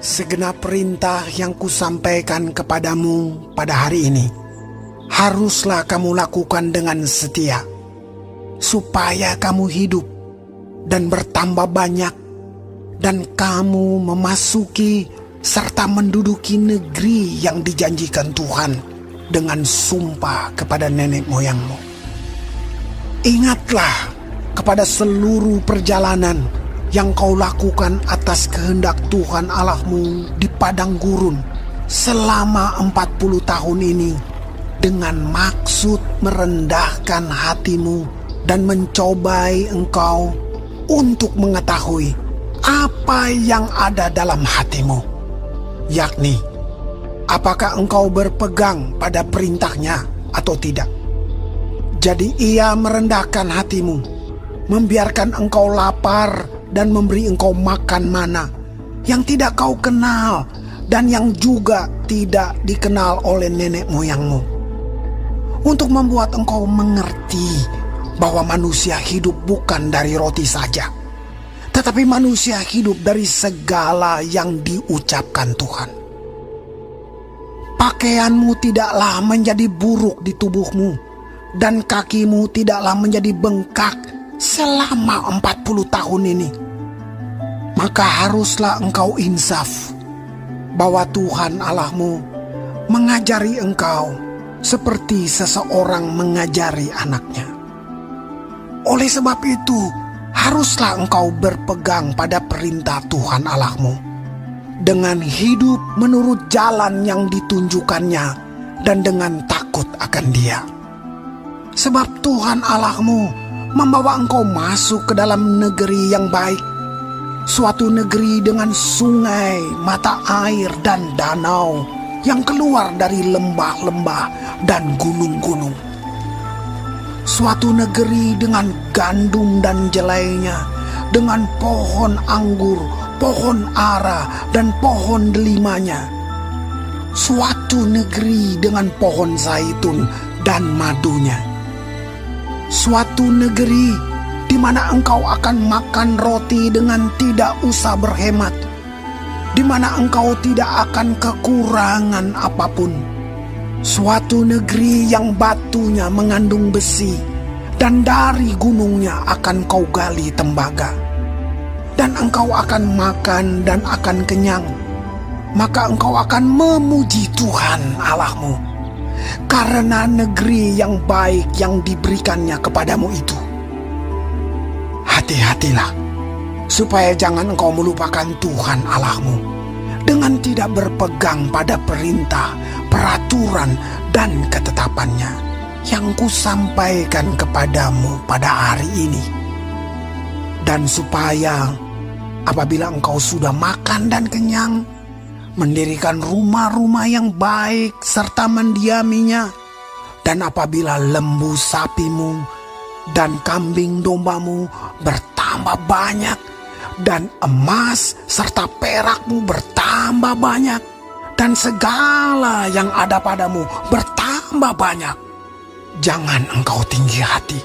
Segenap perintah yang kusampaikan kepadamu pada hari ini, haruslah kamu lakukan dengan setia, supaya kamu hidup dan bertambah banyak, dan kamu memasuki serta menduduki negeri yang dijanjikan Tuhan dengan sumpah kepada nenek moyangmu. Ingatlah kepada seluruh perjalanan yang kau lakukan atas kehendak Tuhan Allahmu di padang gurun selama 40 tahun ini, dengan maksud merendahkan hatimu dan mencobai engkau untuk mengetahui apa yang ada dalam hatimu, yakni apakah engkau berpegang pada perintahnya atau tidak. Jadi ia merendahkan hatimu, membiarkan engkau lapar dan memberi engkau makan mana yang tidak kau kenal dan yang juga tidak dikenal oleh nenek moyangmu, untuk membuat engkau mengerti bahwa manusia hidup bukan dari roti saja, tetapi manusia hidup dari segala yang diucapkan Tuhan. Pakaianmu tidaklah menjadi buruk di tubuhmu, dan kakimu tidaklah menjadi bengkak selama 40 tahun ini. Maka haruslah engkau insaf bahwa Tuhan Allahmu mengajari engkau seperti seseorang mengajari anaknya. Oleh sebab itu, haruslah engkau berpegang pada perintah Tuhan Allahmu dengan hidup menurut jalan yang ditunjukkannya dan dengan takut akan Dia. Sebab Tuhan Allahmu membawa engkau masuk ke dalam negeri yang baik, suatu negeri dengan sungai, mata air, dan danau yang keluar dari lembah-lembah dan gunung-gunung. Suatu negeri dengan gandum dan jelainya, dengan pohon anggur, pohon ara, dan pohon delimanya. Suatu negeri dengan pohon zaitun dan madunya. Suatu negeri di mana engkau akan makan roti dengan tidak usah berhemat, di mana engkau tidak akan kekurangan apapun. Suatu negeri yang batunya mengandung besi, dan dari gunungnya akan kau gali tembaga. Dan engkau akan makan dan akan kenyang, maka engkau akan memuji Tuhan Allahmu karena negeri yang baik yang diberikannya kepadamu itu. Hati-hatilah supaya jangan engkau melupakan Tuhan Allahmu dengan tidak berpegang pada perintah, peraturan, dan ketetapannya yang kusampaikan kepadamu pada hari ini. Dan supaya apabila engkau sudah makan dan kenyang, mendirikan rumah-rumah yang baik serta mendiaminya, dan apabila lembu sapimu dan kambing dombamu bertambah banyak, dan emas serta perakmu bertambah banyak, dan segala yang ada padamu bertambah banyak, jangan engkau tinggi hati,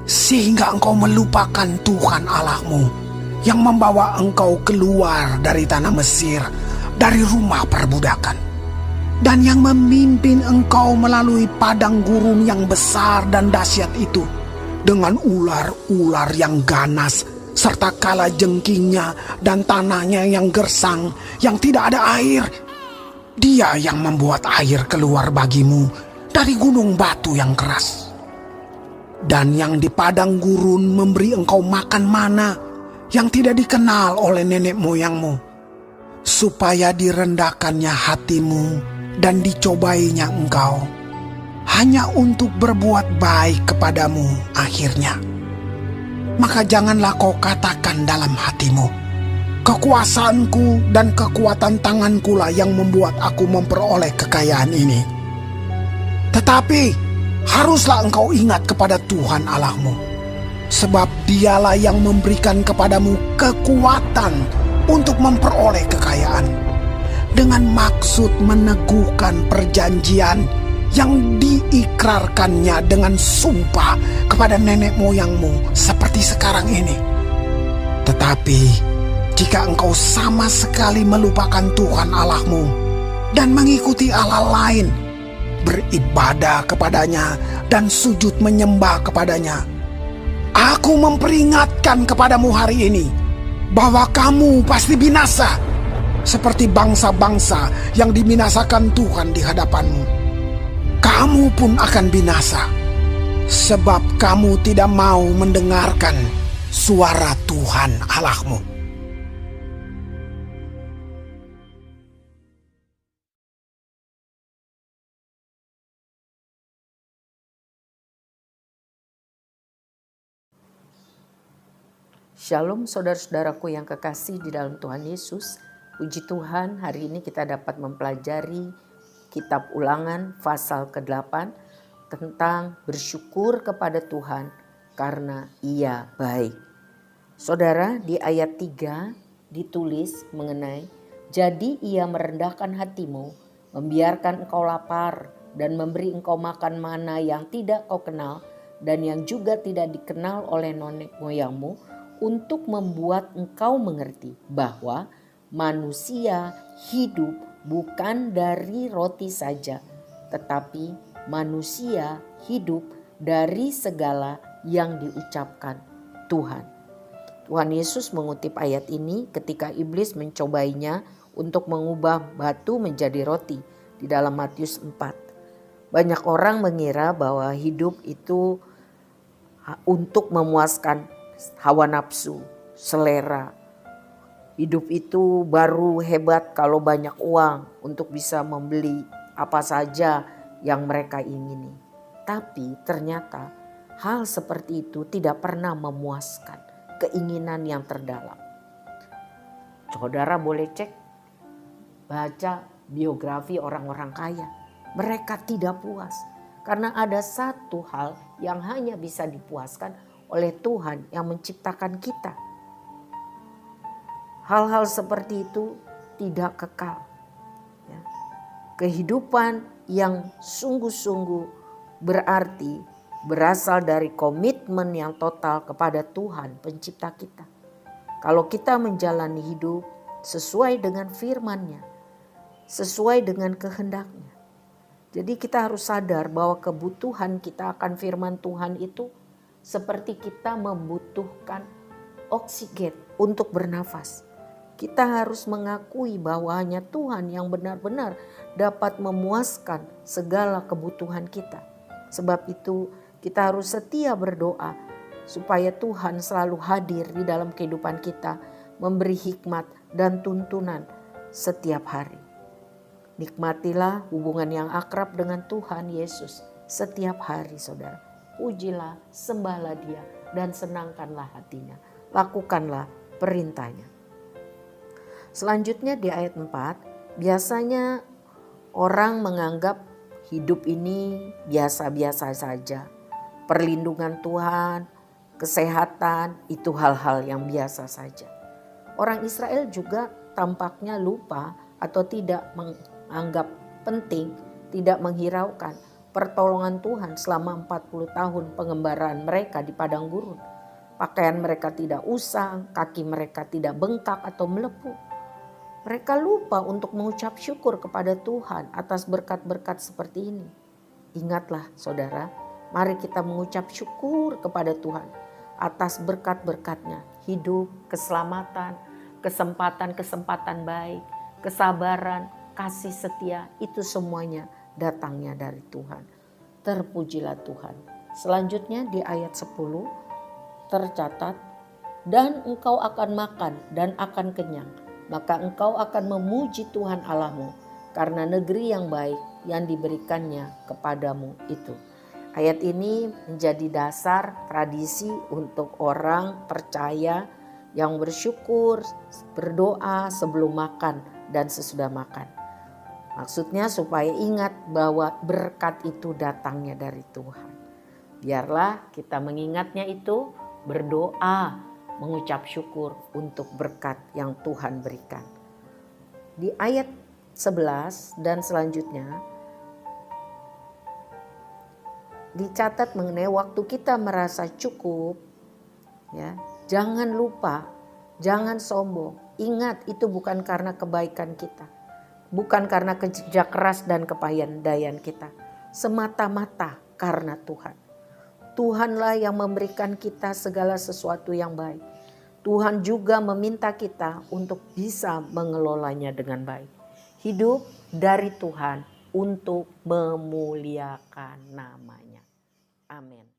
sehingga engkau melupakan Tuhan Allahmu yang membawa engkau keluar dari tanah Mesir, dari rumah perbudakan, dan yang memimpin engkau melalui padang gurun yang besar dan dahsyat itu, dengan ular-ular yang ganas, serta kala jengkingnya dan tanahnya yang gersang, yang tidak ada air. Dia yang membuat air keluar bagimu dari gunung batu yang keras, dan yang di padang gurun memberi engkau makan mana yang tidak dikenal oleh nenek moyangmu, supaya direndahkannya hatimu dan dicobainya engkau, hanya untuk berbuat baik kepadamu akhirnya. Maka janganlah kau katakan dalam hatimu, kekuasaanku dan kekuatan tanganku lah yang membuat aku memperoleh kekayaan ini. Tetapi haruslah engkau ingat kepada Tuhan Allahmu, sebab Dialah yang memberikan kepadamu kekuatan untuk memperoleh kekayaan, dengan maksud meneguhkan perjanjian yang diikrarkannya dengan sumpah kepada nenek moyangmu seperti sekarang ini. Tetapi jika engkau sama sekali melupakan Tuhan Allahmu dan mengikuti Allah lain, beribadah kepadanya dan sujud menyembah kepadanya, aku memperingatkan kepadamu hari ini bahwa kamu pasti binasa, seperti bangsa-bangsa yang dibinasakan Tuhan di hadapanmu. Kamu pun akan binasa, sebab kamu tidak mau mendengarkan suara Tuhan Allahmu. Shalom saudara-saudaraku yang kekasih di dalam Tuhan Yesus. Puji Tuhan, hari ini kita dapat mempelajari kitab Ulangan pasal ke-8 tentang bersyukur kepada Tuhan karena Ia baik. Saudara, di ayat 3 ditulis mengenai, jadi Ia merendahkan hatimu, membiarkan engkau lapar dan memberi engkau makan mana yang tidak kau kenal dan yang juga tidak dikenal oleh nenek moyangmu, untuk membuat engkau mengerti bahwa manusia hidup bukan dari roti saja, tetapi manusia hidup dari segala yang diucapkan Tuhan. Tuhan Yesus mengutip ayat ini ketika iblis mencobainya untuk mengubah batu menjadi roti di dalam Matius 4. Banyak orang mengira bahwa hidup itu untuk memuaskan hawa nafsu, selera. Hidup itu baru hebat kalau banyak uang untuk bisa membeli apa saja yang mereka ingini. Tapi ternyata hal seperti itu tidak pernah memuaskan keinginan yang terdalam. Saudara boleh cek, baca biografi orang-orang kaya. Mereka tidak puas karena ada satu hal yang hanya bisa dipuaskan oleh Tuhan yang menciptakan kita. Hal-hal seperti itu tidak kekal. Ya. Kehidupan yang sungguh-sungguh berarti berasal dari komitmen yang total kepada Tuhan pencipta kita. Kalau kita menjalani hidup sesuai dengan firman-Nya, sesuai dengan kehendak-Nya. Jadi kita harus sadar bahwa kebutuhan kita akan firman Tuhan itu seperti kita membutuhkan oksigen untuk bernafas. Kita harus mengakui bahwa hanya Tuhan yang benar-benar dapat memuaskan segala kebutuhan kita. Sebab itu kita harus setia berdoa supaya Tuhan selalu hadir di dalam kehidupan kita, memberi hikmat dan tuntunan setiap hari. Nikmatilah hubungan yang akrab dengan Tuhan Yesus setiap hari, saudara. Pujilah, sembahlah Dia, dan senangkanlah hatinya. Lakukanlah perintahnya. Selanjutnya di ayat 4, biasanya orang menganggap hidup ini biasa-biasa saja. Perlindungan Tuhan, kesehatan, itu hal-hal yang biasa saja. Orang Israel juga tampaknya lupa atau tidak menganggap penting, tidak menghiraukan pertolongan Tuhan selama 40 tahun pengembaraan mereka di padang gurun. Pakaian mereka tidak usang, kaki mereka tidak bengkak atau melepuh. Mereka lupa untuk mengucap syukur kepada Tuhan atas berkat-berkat seperti ini. Ingatlah saudara, mari kita mengucap syukur kepada Tuhan atas berkat-berkat-Nya. Hidup, keselamatan, kesempatan-kesempatan baik, kesabaran, kasih setia, itu semuanya datangnya dari Tuhan. Terpujilah Tuhan. Selanjutnya di ayat 10 tercatat, dan engkau akan makan dan akan kenyang, maka engkau akan memuji Tuhan Allahmu karena negeri yang baik yang diberikannya kepadamu itu. Ayat ini menjadi dasar tradisi untuk orang percaya yang bersyukur, berdoa sebelum makan dan sesudah makan. Maksudnya supaya ingat bahwa berkat itu datangnya dari Tuhan. Biarlah kita mengingatnya itu, berdoa, mengucap syukur untuk berkat yang Tuhan berikan. Di ayat 11 dan selanjutnya dicatat mengenai waktu kita merasa cukup, ya, jangan lupa, jangan sombong, Ingat, itu bukan karena kebaikan kita, bukan karena kerja keras dan kepandaian kita, semata-mata karena Tuhan. Tuhanlah yang memberikan kita segala sesuatu yang baik. Tuhan juga meminta kita untuk bisa mengelolanya dengan baik. Hidup dari Tuhan untuk memuliakan namanya. Amin.